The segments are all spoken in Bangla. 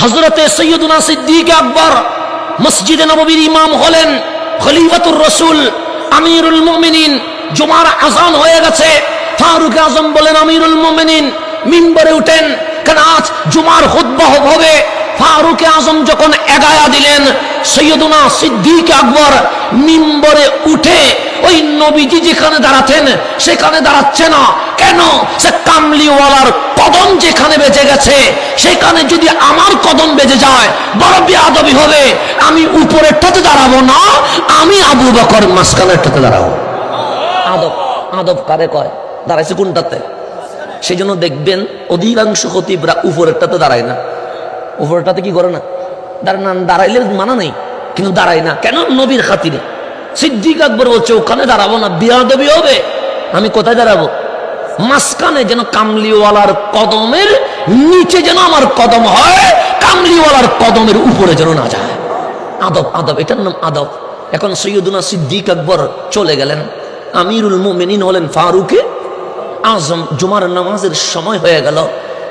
হযরতে সৈয়দুনা সিদ্দিক আকবর মসজিদে নববীর ইমাম হলেন, খলিফাতুর রাসূল, আমিরুল মুমিনিন। জুমার আযান হয়ে গেছে, ফারুক আজম বলেন আমিরুল মুমিনিন মিম্বরে উঠেন, কারণ আজ জুমার খুতবা হবে। ফারুক আজম যখন এগায়া দিলেন, সৈয়দুনা সিদ্দিক আকবর মিম্বরে উঠে ওই নবীজি যেখানে দাঁড়াতেন সেখানে দাঁড়াচ্ছে না। কেন? সে কামলিওয়ালার কদম যেখানে বেজে গেছে সেখানে যদি আমার কদম বেজে যায় বড় বেয়াদবি হবে। আমি উপরেরটাতে দাঁড়াবো না, আমি আবু বকর মাঝখানেরটাতে দাঁড়াবো। আদব, আদব কারে কয়? দাঁড়াইছে কোনটাতে? সেই জন্য দেখবেন অধিকাংশ খতিবরা উপরেরটাতে দাঁড়ায় না। উপরেরটাতে কি করে না? দাঁড়াইলে মানা নেই, কিন্তু দাঁড়ায় না। কেন? নবীর খাতিরে। সিদ্দিক আকবর বলছে ওখানে দাঁড়াবো না, বেয়াদবি হবে। আমি কোথায় দাঁড়াবো? মাঝখানে, যেন কামলিওয়ালার কদমের নিচে যেন আমার কদম হয়, কামলিওয়ালার কদমের উপরে যেন না যায়। আদব, আদব, এটার নাম আদব। এখন সৈয়দুনা সিদ্দিক আকবর চলে গেলেন, আমিরুল মুমিনিন হলেন ফারুক আজম। জুমার নামাজের সময় হয়ে গেল।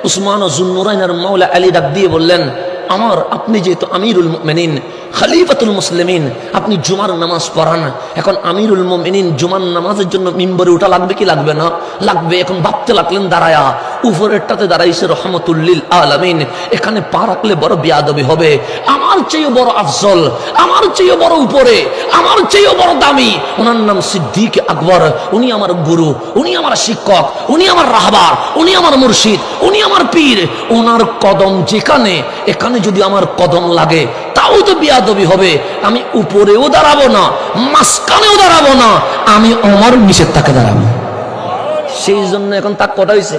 উসমান ও যুন্নুরাইনের মাওলা আলী ডাক দিয়ে বললেন, আমার আপনি যেহেতু আমিরুল মুমিনিন, খলিফাতুল মুসলিমিন, আপনি জুমার নামাজ পড়ান। এখন আমিরুল মুমিনিন জুমার নামাজের জন্য মিম্বরে উঠা লাগবে কি লাগবে না? লাগবে। এখন ভাবতে লাগলেন দাঁড়ায়া, উপরেরটাতে দাঁড়াইছে রহমতুল লিল আলামিন, এখানে পা রাখলে বড় বেয়াদবি হবে। আমার চেয়ে বড় আফজল, আমার চেয়ে বড় উপরে, আমার চেয়ে বড় দামি, ওনার নাম সিদ্দিক আকবর। উনি আমার গুরু, উনি আমার শিক্ষক, উনি আমার রাহবার, উনি আমার মুর্শিদ, উনি আমার পীর। ওনার কদম যেখানে, এখানে যদি আমার কদম লাগে তাও তো বেয়াদবি হবে। আমি উপরেও দাঁড়াবো না, মাঝখানেও দাঁড়াবো না, আমি আমার নিচের তাকে দাঁড়াবো। সেই জন্য এখন তাক কটা হয়েছে?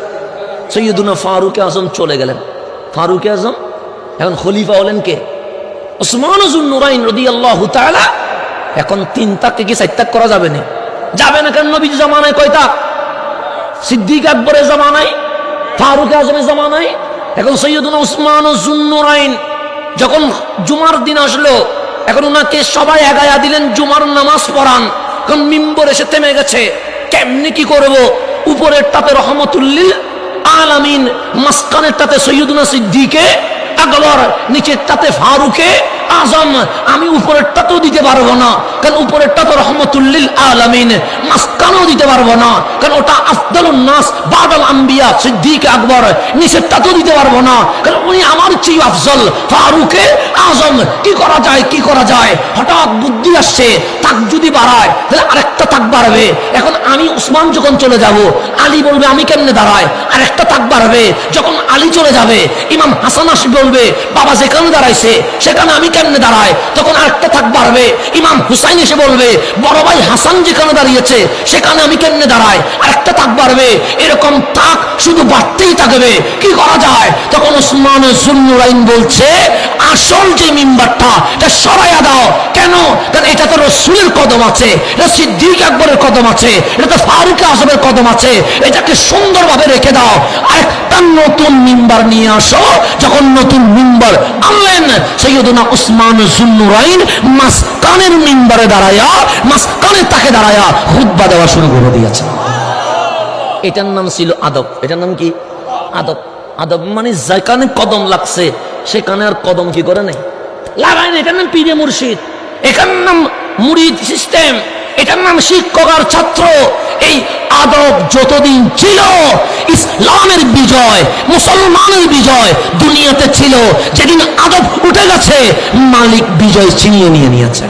সৈয়দুনা ফারুক আজম চলে গেলেন। ফারুক আজম এখন খলিফা হলেন কে? উসমান যুন্নুরাইন রাদিয়াল্লাহু তাআলা। এখন তিন তাককে কি চার তাক করা যাবে না? যাবে না। কেন? নবীর জামানায় কয় তাক? সিদ্দিক আকবরের জামানায়, ফারুক আজমের জামানায়। এখন সৈয়দুনা উসমান যুন্নুরাইন যখন জুমার দিন আসলো, এখন ওনাকে সবাই এগায়া দিলেন জুমার নামাজ পড়ান। কারণ মিম্বর এসে থেমে গেছে, কেমনি কি করব? উপরের টাতে রহমতুল লিল আলামিন, মাঝখানের টাতে সৈয়দুনা সিদ্দিকে আকবর, নিচের টাতে ফারুকে আজম। আমি উপরেরটাতেও দিতে পারবো না, কারণ উপরেরটা তো রহমতুল লিল আলামিন, মাঝখানেও দিতে পারবো না, কারণ ওটা আফদালুন নাস বাদাল আম্বিয়া সিদ্দিক আকবর। নিচেরটাতেও দিতে পারবো না, কারণ উনি আমার চেয়ে আফজল, ফারুকে আজম। কি করা যায়, কি করা যায়? হঠাৎ বুদ্ধি আসছে, তাক যদি বাড়ায় তাহলে আরেকটা তাক বাড়বে। এখন আমি উসমান যখন চলে যাব, আলী বলবে আমি কেমনে দাঁড়ায়, আরেকটা তাক বাড়বে। যখন আলী চলে যাবে, ইমাম হাসান আসবে, বলবে বাবা যেখানে দাঁড়াইছে সেখানে আমি কেমনে দাঁড়ায়, তখন আরেকটা তাক বাড়বে। ইমাম হুসাইন এসে বলবে বড় ভাই হাসান যেখানে দাঁড়িয়েছে সেখানে আমি কেমনে দাঁড়ায়, আরেকটা তাক বাড়বে। এরকম তাক শুধু বাড়তেই থাকবে। কি করা যায়? তখন উসমান যুন্নুরাইন বলছে আসল যে মিম্বারটা এটা সরাইয়া দাও। কেন? কারণ এটা তো রাসূলের কদম আছে, এটা সিদ্দিক আকবরের কদম আছে, এটা তো ফারুক আজমের কদম আছে, এটাকে সুন্দরভাবে রেখে দাও। আরেকটা নতুন মিম্বার নিয়ে আসো। যখন নতুন মিম্বার আনলেন, সৈয়দুনা উসমান যুন্নুরাইন মাঝখানের মিম্বারে দাঁড়ায়া, মাঝখানে তাকে দাঁড়ায়া খুতবা দেওয়া শুরু করে দিয়েছে। এটার নাম ছিল আদব। এটার নাম কি? আদব। আদব মানে যেখানে কদম লাগছে সেখানে আর কদম কি করে নেই, লাগায় না। এটার নাম পীরে মুর্শিদ, এটার নাম মুরিদ সিস্টেম, এটার নাম শিক্ষক আর ছাত্র। এই আদব যতদিন ছিল, ইসলামের বিজয়, মুসলমানের বিজয় দুনিয়াতে ছিল। যেদিন আদব উঠে গেছে, মালিক বিজয় ছিনিয়ে নিয়ে নিয়েছে।